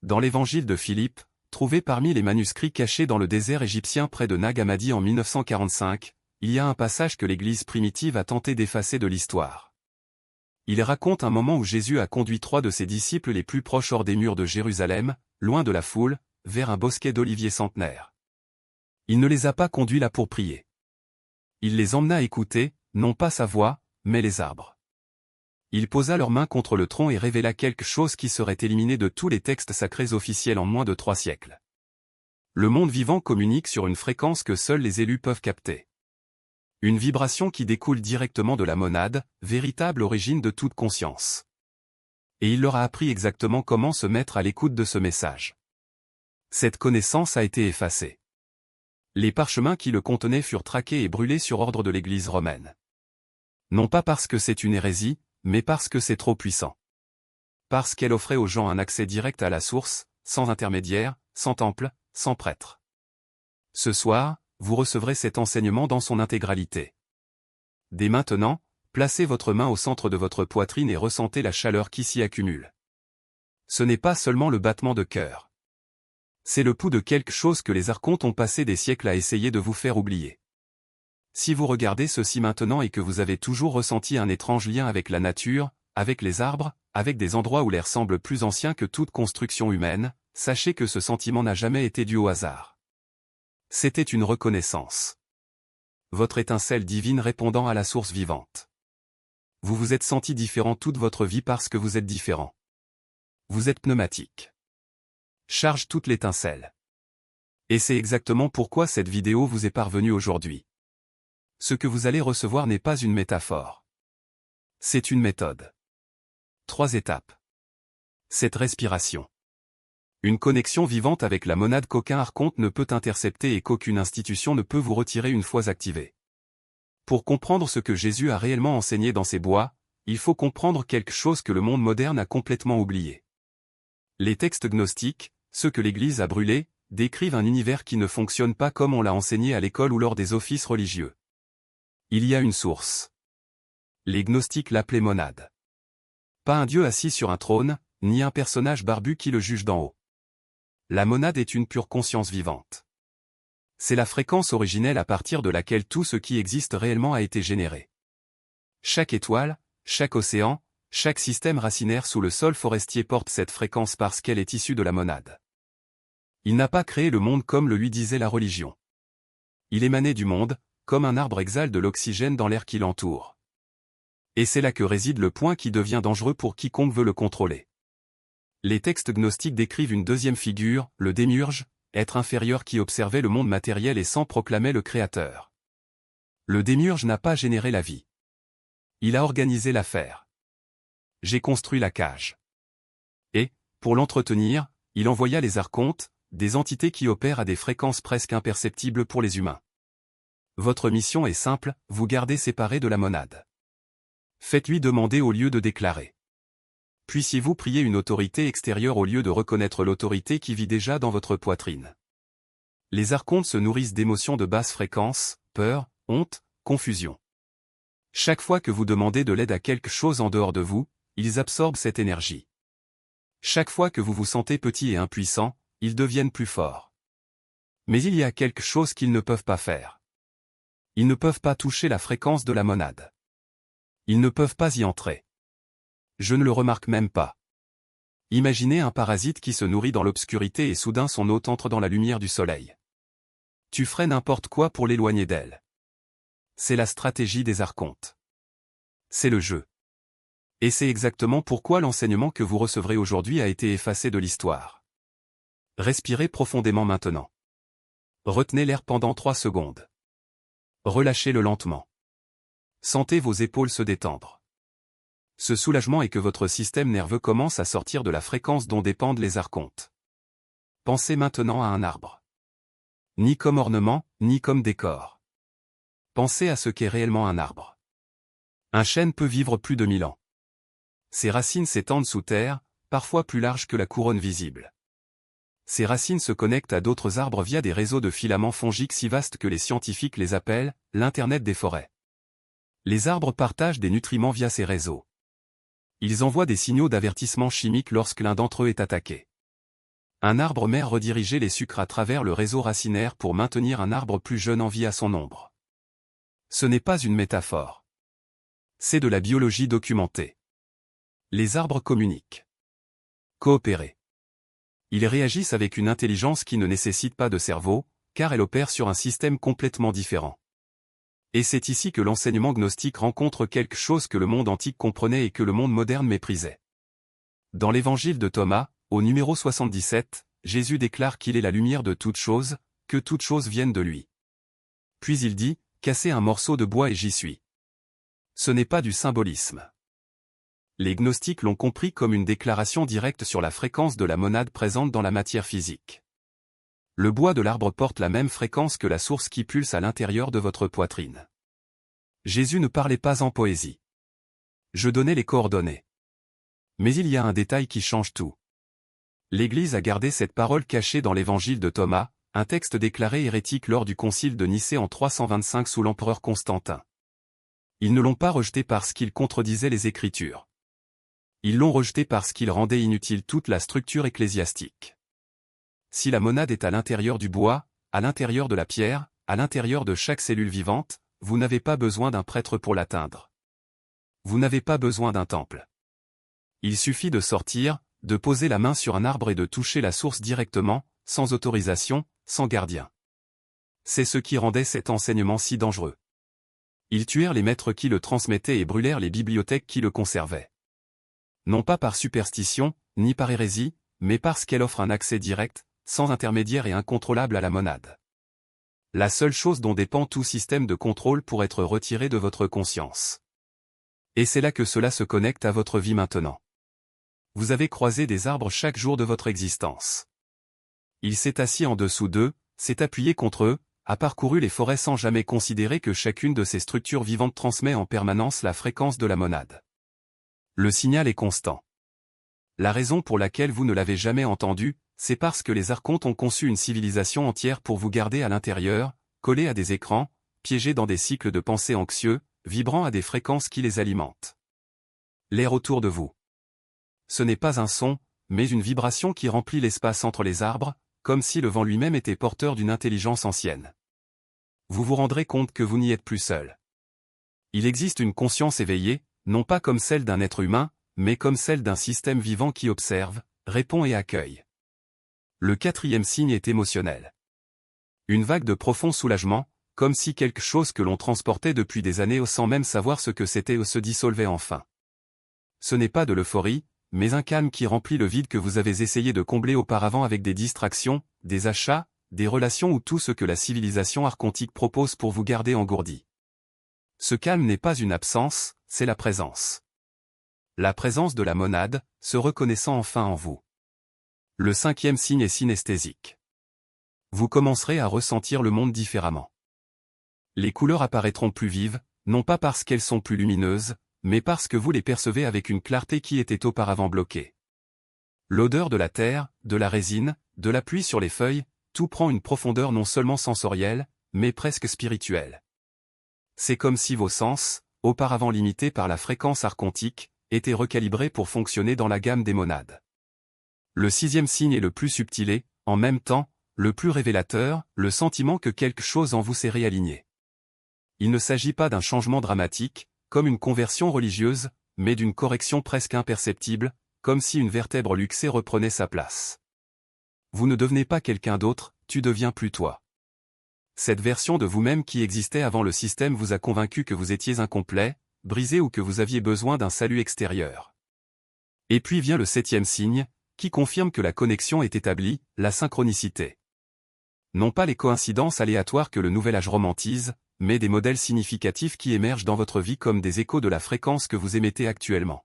Dans l'évangile de Philippe, trouvé parmi les manuscrits cachés dans le désert égyptien près de Nag Hammadi en 1945, il y a un passage que l'Église primitive a tenté d'effacer de l'histoire. Il raconte un moment où Jésus a conduit 3 de ses disciples les plus proches hors des murs de Jérusalem, loin de la foule, vers un bosquet d'oliviers centenaires. Il ne les a pas conduits là pour prier. Il les emmena écouter, non pas sa voix, mais les arbres. Il posa leurs mains contre le tronc et révéla quelque chose qui serait éliminé de tous les textes sacrés officiels en moins de 3 siècles. Le monde vivant communique sur une fréquence que seuls les élus peuvent capter. Une vibration qui découle directement de la monade, véritable origine de toute conscience. Et il leur a appris exactement comment se mettre à l'écoute de ce message. Cette connaissance a été effacée. Les parchemins qui le contenaient furent traqués et brûlés sur ordre de l'Église romaine. Non pas parce que c'est une hérésie, mais parce que c'est trop puissant. Parce qu'elle offrait aux gens un accès direct à la source, sans intermédiaire, sans temple, sans prêtre. Ce soir, vous recevrez cet enseignement dans son intégralité. Dès maintenant, placez votre main au centre de votre poitrine et ressentez la chaleur qui s'y accumule. Ce n'est pas seulement le battement de cœur. C'est le pouls de quelque chose que les archontes ont passé des siècles à essayer de vous faire oublier. Si vous regardez ceci maintenant et que vous avez toujours ressenti un étrange lien avec la nature, avec les arbres, avec des endroits où l'air semble plus ancien que toute construction humaine, sachez que ce sentiment n'a jamais été dû au hasard. C'était une reconnaissance. Votre étincelle divine répondant à la source vivante. Vous vous êtes senti différent toute votre vie parce que vous êtes différent. Vous êtes pneumatique. Charge toute l'étincelle. Et c'est exactement pourquoi cette vidéo vous est parvenue aujourd'hui. Ce que vous allez recevoir n'est pas une métaphore. C'est une méthode. 3 étapes. Cette respiration. Une connexion vivante avec la monade qu'aucun archonte ne peut intercepter et qu'aucune institution ne peut vous retirer une fois activée. Pour comprendre ce que Jésus a réellement enseigné dans ces bois, il faut comprendre quelque chose que le monde moderne a complètement oublié. Les textes gnostiques, ceux que l'Église a brûlés, décrivent un univers qui ne fonctionne pas comme on l'a enseigné à l'école ou lors des offices religieux. Il y a une source. Les gnostiques l'appelaient monade. Pas un dieu assis sur un trône, ni un personnage barbu qui le juge d'en haut. La monade est une pure conscience vivante. C'est la fréquence originelle à partir de laquelle tout ce qui existe réellement a été généré. Chaque étoile, chaque océan, chaque système racinaire sous le sol forestier porte cette fréquence parce qu'elle est issue de la monade. Il n'a pas créé le monde comme le lui disait la religion. Il émanait du monde, comme un arbre exhale de l'oxygène dans l'air qui l'entoure. Et c'est là que réside le point qui devient dangereux pour quiconque veut le contrôler. Les textes gnostiques décrivent une deuxième figure, le démiurge, être inférieur qui observait le monde matériel et sans proclamait le Créateur. Le démiurge n'a pas généré la vie. Il a organisé l'affaire. J'ai construit la cage. Et, pour l'entretenir, il envoya les archontes, des entités qui opèrent à des fréquences presque imperceptibles pour les humains. Votre mission est simple, vous gardez séparé de la monade. Faites-lui demander au lieu de déclarer. Puissiez-vous prier une autorité extérieure au lieu de reconnaître l'autorité qui vit déjà dans votre poitrine. Les archontes se nourrissent d'émotions de basse fréquence, peur, honte, confusion. Chaque fois que vous demandez de l'aide à quelque chose en dehors de vous, ils absorbent cette énergie. Chaque fois que vous vous sentez petit et impuissant, ils deviennent plus forts. Mais il y a quelque chose qu'ils ne peuvent pas faire. Ils ne peuvent pas toucher la fréquence de la monade. Ils ne peuvent pas y entrer. Je ne le remarque même pas. Imaginez un parasite qui se nourrit dans l'obscurité et soudain son hôte entre dans la lumière du soleil. Tu ferais n'importe quoi pour l'éloigner d'elle. C'est la stratégie des archontes. C'est le jeu. Et c'est exactement pourquoi l'enseignement que vous recevrez aujourd'hui a été effacé de l'histoire. Respirez profondément maintenant. Retenez l'air pendant 3 secondes. Relâchez-le lentement. Sentez vos épaules se détendre. Ce soulagement est que votre système nerveux commence à sortir de la fréquence dont dépendent les archontes. Pensez maintenant à un arbre. Ni comme ornement, ni comme décor. Pensez à ce qu'est réellement un arbre. Un chêne peut vivre plus de 1000 ans. Ses racines s'étendent sous terre, parfois plus larges que la couronne visible. Ces racines se connectent à d'autres arbres via des réseaux de filaments fongiques si vastes que les scientifiques les appellent « l'Internet des forêts ». Les arbres partagent des nutriments via ces réseaux. Ils envoient des signaux d'avertissement chimique lorsque l'un d'entre eux est attaqué. Un arbre mère redirigeait les sucres à travers le réseau racinaire pour maintenir un arbre plus jeune en vie à son ombre. Ce n'est pas une métaphore. C'est de la biologie documentée. Les arbres communiquent. Coopérer. Ils réagissent avec une intelligence qui ne nécessite pas de cerveau, car elle opère sur un système complètement différent. Et c'est ici que l'enseignement gnostique rencontre quelque chose que le monde antique comprenait et que le monde moderne méprisait. Dans l'évangile de Thomas, au numéro 77, Jésus déclare qu'il est la lumière de toutes choses, que toutes choses viennent de lui. Puis il dit, cassez un morceau de bois et j'y suis. Ce n'est pas du symbolisme. Les gnostiques l'ont compris comme une déclaration directe sur la fréquence de la monade présente dans la matière physique. Le bois de l'arbre porte la même fréquence que la source qui pulse à l'intérieur de votre poitrine. Jésus ne parlait pas en poésie. Je donnais les coordonnées. Mais il y a un détail qui change tout. L'Église a gardé cette parole cachée dans l'évangile de Thomas, un texte déclaré hérétique lors du concile de Nicée en 325 sous l'empereur Constantin. Ils ne l'ont pas rejeté parce qu'il contredisait les Écritures. Ils l'ont rejeté parce qu'il rendait inutile toute la structure ecclésiastique. Si la monade est à l'intérieur du bois, à l'intérieur de la pierre, à l'intérieur de chaque cellule vivante, vous n'avez pas besoin d'un prêtre pour l'atteindre. Vous n'avez pas besoin d'un temple. Il suffit de sortir, de poser la main sur un arbre et de toucher la source directement, sans autorisation, sans gardien. C'est ce qui rendait cet enseignement si dangereux. Ils tuèrent les maîtres qui le transmettaient et brûlèrent les bibliothèques qui le conservaient. Non pas par superstition, ni par hérésie, mais parce qu'elle offre un accès direct, sans intermédiaire et incontrôlable à la monade. La seule chose dont dépend tout système de contrôle pour être retiré de votre conscience. Et c'est là que cela se connecte à votre vie maintenant. Vous avez croisé des arbres chaque jour de votre existence. Il s'est assis en dessous d'eux, s'est appuyé contre eux, a parcouru les forêts sans jamais considérer que chacune de ces structures vivantes transmet en permanence la fréquence de la monade. Le signal est constant. La raison pour laquelle vous ne l'avez jamais entendu, c'est parce que les archontes ont conçu une civilisation entière pour vous garder à l'intérieur, collés à des écrans, piégés dans des cycles de pensée anxieux, vibrant à des fréquences qui les alimentent. L'air autour de vous. Ce n'est pas un son, mais une vibration qui remplit l'espace entre les arbres, comme si le vent lui-même était porteur d'une intelligence ancienne. Vous vous rendrez compte que vous n'y êtes plus seul. Il existe une conscience éveillée, non pas comme celle d'un être humain, mais comme celle d'un système vivant qui observe, répond et accueille. Le quatrième signe est émotionnel. Une vague de profond soulagement, comme si quelque chose que l'on transportait depuis des années sans même savoir ce que c'était se dissolvait enfin. Ce n'est pas de l'euphorie, mais un calme qui remplit le vide que vous avez essayé de combler auparavant avec des distractions, des achats, des relations ou tout ce que la civilisation archontique propose pour vous garder engourdi. Ce calme n'est pas une absence, c'est la présence. La présence de la monade, se reconnaissant enfin en vous. Le cinquième signe est synesthésique. Vous commencerez à ressentir le monde différemment. Les couleurs apparaîtront plus vives, non pas parce qu'elles sont plus lumineuses, mais parce que vous les percevez avec une clarté qui était auparavant bloquée. L'odeur de la terre, de la résine, de la pluie sur les feuilles, tout prend une profondeur non seulement sensorielle, mais presque spirituelle. C'est comme si vos sens, auparavant limités par la fréquence archontique, étaient recalibrés pour fonctionner dans la gamme des monades. Le sixième signe est le plus subtil et, en même temps, le plus révélateur, le sentiment que quelque chose en vous s'est réaligné. Il ne s'agit pas d'un changement dramatique, comme une conversion religieuse, mais d'une correction presque imperceptible, comme si une vertèbre luxée reprenait sa place. Vous ne devenez pas quelqu'un d'autre, tu deviens plus toi. Cette version de vous-même qui existait avant le système vous a convaincu que vous étiez incomplet, brisé ou que vous aviez besoin d'un salut extérieur. Et puis vient le septième signe, qui confirme que la connexion est établie, la synchronicité. Non pas les coïncidences aléatoires que le nouvel âge romantise, mais des modèles significatifs qui émergent dans votre vie comme des échos de la fréquence que vous émettez actuellement.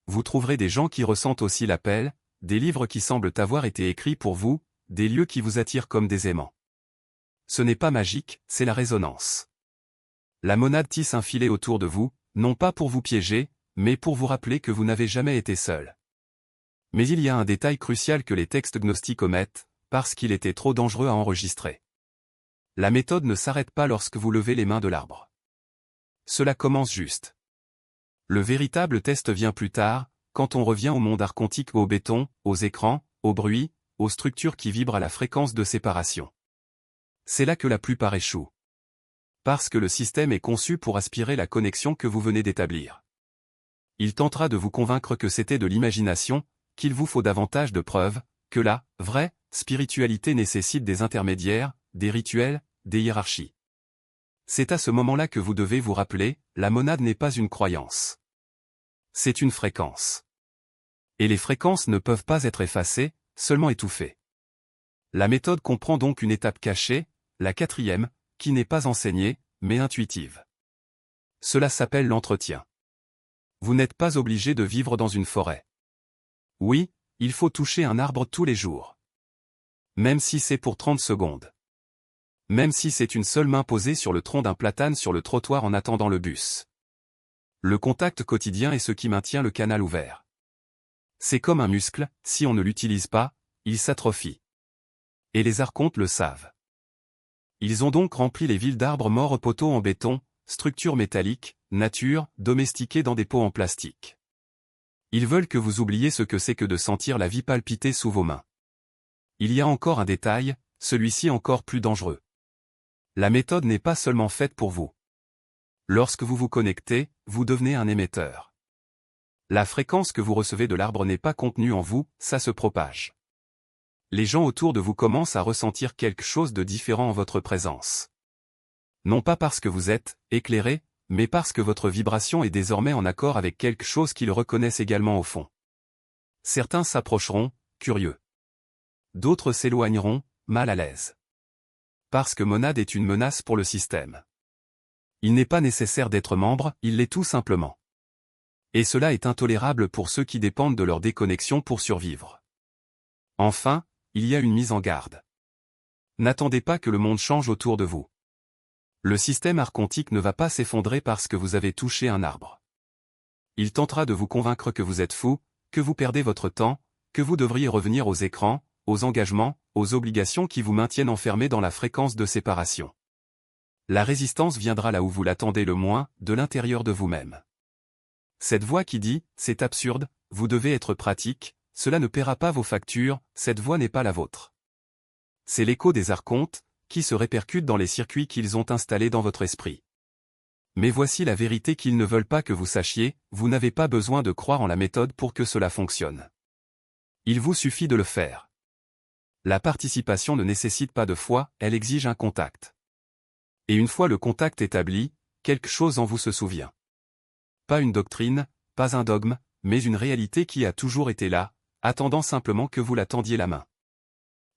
Vous trouverez des gens qui ressentent aussi l'appel, des livres qui semblent avoir été écrits pour vous, des lieux qui vous attirent comme des aimants. Ce n'est pas magique, c'est la résonance. La monade tisse un filet autour de vous, non pas pour vous piéger, mais pour vous rappeler que vous n'avez jamais été seul. Mais il y a un détail crucial que les textes gnostiques omettent, parce qu'il était trop dangereux à enregistrer. La méthode ne s'arrête pas lorsque vous levez les mains de l'arbre. Cela commence juste. Le véritable test vient plus tard, quand on revient au monde archontique, au béton, aux écrans, au bruit, aux structures qui vibrent à la fréquence de séparation. C'est là que la plupart échouent. Parce que le système est conçu pour aspirer la connexion que vous venez d'établir. Il tentera de vous convaincre que c'était de l'imagination, qu'il vous faut davantage de preuves, que la vraie spiritualité nécessite des intermédiaires, des rituels, des hiérarchies. C'est à ce moment-là que vous devez vous rappeler, la monade n'est pas une croyance. C'est une fréquence. Et les fréquences ne peuvent pas être effacées, seulement étouffées. La méthode comprend donc une étape cachée, la 4e, qui n'est pas enseignée, mais intuitive. Cela s'appelle l'entretien. Vous n'êtes pas obligé de vivre dans une forêt. Oui, il faut toucher un arbre tous les jours. Même si c'est pour 30 secondes. Même si c'est une seule main posée sur le tronc d'un platane sur le trottoir en attendant le bus. Le contact quotidien est ce qui maintient le canal ouvert. C'est comme un muscle, si on ne l'utilise pas, il s'atrophie. Et les archontes le savent. Ils ont donc rempli les villes d'arbres morts aux poteaux en béton, structures métalliques, nature, domestiquées dans des pots en plastique. Ils veulent que vous oubliez ce que c'est que de sentir la vie palpiter sous vos mains. Il y a encore un détail, celui-ci encore plus dangereux. La méthode n'est pas seulement faite pour vous. Lorsque vous vous connectez, vous devenez un émetteur. La fréquence que vous recevez de l'arbre n'est pas contenue en vous, ça se propage. Les gens autour de vous commencent à ressentir quelque chose de différent en votre présence. Non pas parce que vous êtes éclairé, mais parce que votre vibration est désormais en accord avec quelque chose qu'ils reconnaissent également au fond. Certains s'approcheront, curieux. D'autres s'éloigneront, mal à l'aise. Parce que Monade est une menace pour le système. Il n'est pas nécessaire d'être membre, il l'est tout simplement. Et cela est intolérable pour ceux qui dépendent de leur déconnexion pour survivre. Enfin, il y a une mise en garde. N'attendez pas que le monde change autour de vous. Le système archontique ne va pas s'effondrer parce que vous avez touché un arbre. Il tentera de vous convaincre que vous êtes fou, que vous perdez votre temps, que vous devriez revenir aux écrans, aux engagements, aux obligations qui vous maintiennent enfermés dans la fréquence de séparation. La résistance viendra là où vous l'attendez le moins, de l'intérieur de vous-même. Cette voix qui dit « c'est absurde, vous devez être pratique », cela ne paiera pas vos factures, cette voix n'est pas la vôtre. C'est l'écho des archontes, qui se répercute dans les circuits qu'ils ont installés dans votre esprit. Mais voici la vérité qu'ils ne veulent pas que vous sachiez, vous n'avez pas besoin de croire en la méthode pour que cela fonctionne. Il vous suffit de le faire. La participation ne nécessite pas de foi, elle exige un contact. Et une fois le contact établi, quelque chose en vous se souvient. Pas une doctrine, pas un dogme, mais une réalité qui a toujours été là, attendant simplement que vous la tendiez la main.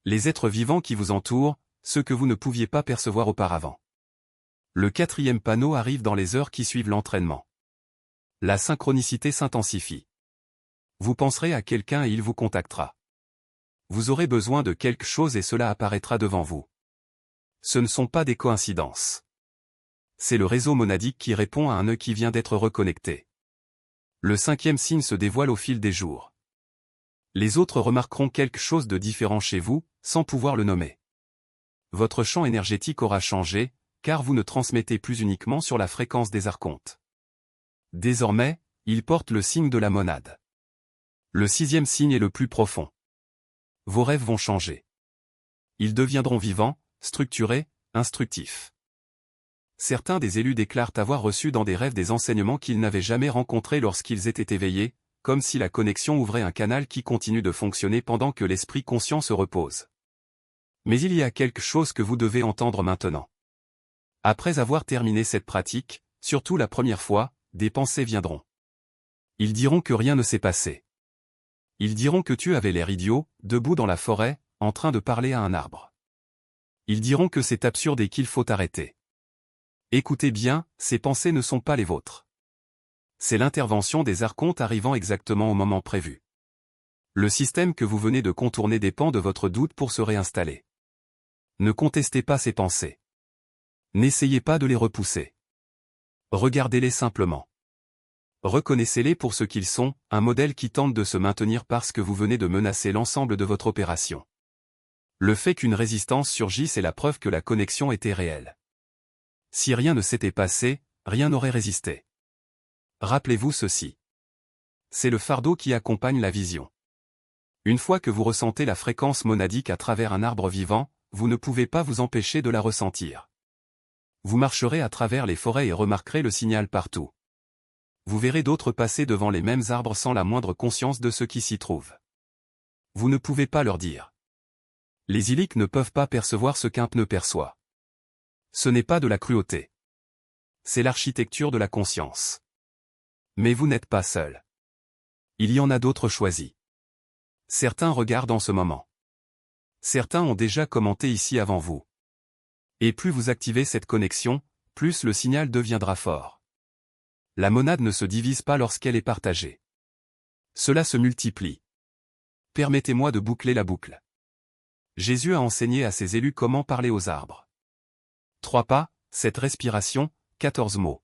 Les êtres vivants qui vous entourent, ceux que vous ne pouviez pas percevoir auparavant. Le 4e panneau arrive dans les heures qui suivent l'entraînement. La synchronicité s'intensifie. Vous penserez à quelqu'un et il vous contactera. Vous aurez besoin de quelque chose et cela apparaîtra devant vous. Ce ne sont pas des coïncidences. C'est le réseau monadique qui répond à un nœud qui vient d'être reconnecté. Le 5e signe se dévoile au fil des jours. Les autres remarqueront quelque chose de différent chez vous, sans pouvoir le nommer. Votre champ énergétique aura changé, car vous ne transmettez plus uniquement sur la fréquence des archontes. Désormais, il porte le signe de la monade. Le 6e signe est le plus profond. Vos rêves vont changer. Ils deviendront vivants, structurés, instructifs. Certains des élus déclarent avoir reçu dans des rêves des enseignements qu'ils n'avaient jamais rencontrés lorsqu'ils étaient éveillés, comme si la connexion ouvrait un canal qui continue de fonctionner pendant que l'esprit conscient se repose. Mais il y a quelque chose que vous devez entendre maintenant. Après avoir terminé cette pratique, surtout la première fois, des pensées viendront. Ils diront que rien ne s'est passé. Ils diront que tu avais l'air idiot, debout dans la forêt, en train de parler à un arbre. Ils diront que c'est absurde et qu'il faut arrêter. Écoutez bien, ces pensées ne sont pas les vôtres. C'est l'intervention des archontes arrivant exactement au moment prévu. Le système que vous venez de contourner dépend de votre doute pour se réinstaller. Ne contestez pas ces pensées. N'essayez pas de les repousser. Regardez-les simplement. Reconnaissez-les pour ce qu'ils sont, un modèle qui tente de se maintenir parce que vous venez de menacer l'ensemble de votre opération. Le fait qu'une résistance surgisse est la preuve que la connexion était réelle. Si rien ne s'était passé, rien n'aurait résisté. Rappelez-vous ceci. C'est le fardeau qui accompagne la vision. Une fois que vous ressentez la fréquence monadique à travers un arbre vivant, vous ne pouvez pas vous empêcher de la ressentir. Vous marcherez à travers les forêts et remarquerez le signal partout. Vous verrez d'autres passer devant les mêmes arbres sans la moindre conscience de ce qui s'y trouve. Vous ne pouvez pas leur dire. Les illiques ne peuvent pas percevoir ce qu'un pneu perçoit. Ce n'est pas de la cruauté. C'est l'architecture de la conscience. Mais vous n'êtes pas seul. Il y en a d'autres choisis. Certains regardent en ce moment. Certains ont déjà commenté ici avant vous. Et plus vous activez cette connexion, plus le signal deviendra fort. La monade ne se divise pas lorsqu'elle est partagée. Cela se multiplie. Permettez-moi de boucler la boucle. Jésus a enseigné à ses élus comment parler aux arbres. 3 pas, 7 respirations, 14 mots.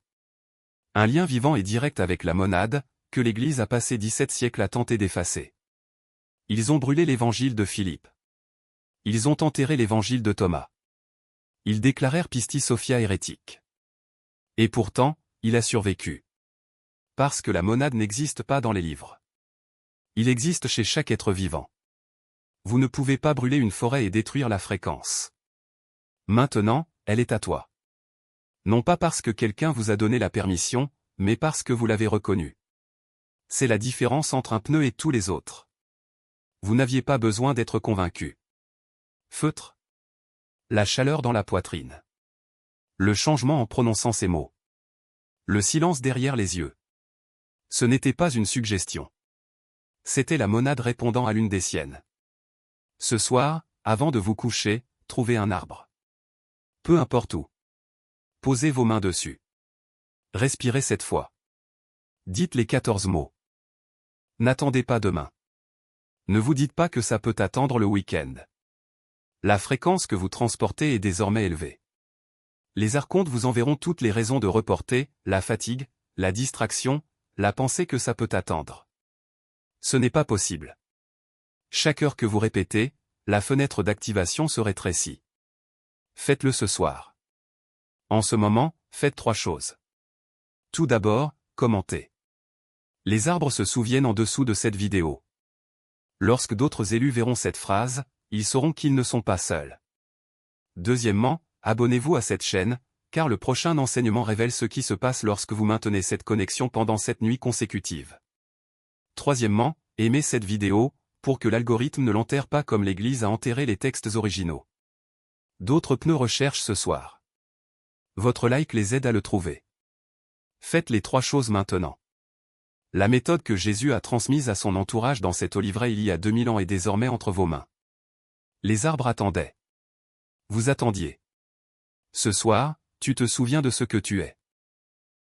Un lien vivant et direct avec la monade, que l'Église a passé 17 siècles à tenter d'effacer. Ils ont brûlé l'évangile de Philippe. Ils ont enterré l'évangile de Thomas. Ils déclarèrent Pistis Sophia hérétique. Et pourtant, il a survécu. Parce que la monade n'existe pas dans les livres. Il existe chez chaque être vivant. Vous ne pouvez pas brûler une forêt et détruire la fréquence. Maintenant, elle est à toi. Non pas parce que quelqu'un vous a donné la permission, mais parce que vous l'avez reconnue. C'est la différence entre un pneu et tous les autres. Vous n'aviez pas besoin d'être convaincu. Feutre. La chaleur dans la poitrine. Le changement en prononçant ces mots. Le silence derrière les yeux. Ce n'était pas une suggestion. C'était la monade répondant à l'une des siennes. Ce soir, avant de vous coucher, trouvez un arbre. Peu importe où. Posez vos mains dessus. Respirez cette fois. Dites les 14 mots. N'attendez pas demain. Ne vous dites pas que ça peut attendre le week-end. La fréquence que vous transportez est désormais élevée. Les archontes vous enverront toutes les raisons de reporter, la fatigue, la distraction, la pensée que ça peut attendre. Ce n'est pas possible. Chaque heure que vous répétez, la fenêtre d'activation se rétrécit. Faites-le ce soir. En ce moment, faites 3 choses. Tout d'abord, commentez. Les arbres se souviennent en dessous de cette vidéo. Lorsque d'autres élus verront cette phrase, ils sauront qu'ils ne sont pas seuls. Deuxièmement, abonnez-vous à cette chaîne, car le prochain enseignement révèle ce qui se passe lorsque vous maintenez cette connexion pendant 7 nuits consécutives. Troisièmement, aimez cette vidéo, pour que l'algorithme ne l'enterre pas comme l'Église a enterré les textes originaux. D'autres pneus recherchent ce soir. Votre like les aide à le trouver. Faites les 3 choses maintenant. La méthode que Jésus a transmise à son entourage dans cet olivret il y a 2000 ans est désormais entre vos mains. Les arbres attendaient. Vous attendiez. Ce soir, tu te souviens de ce que tu es.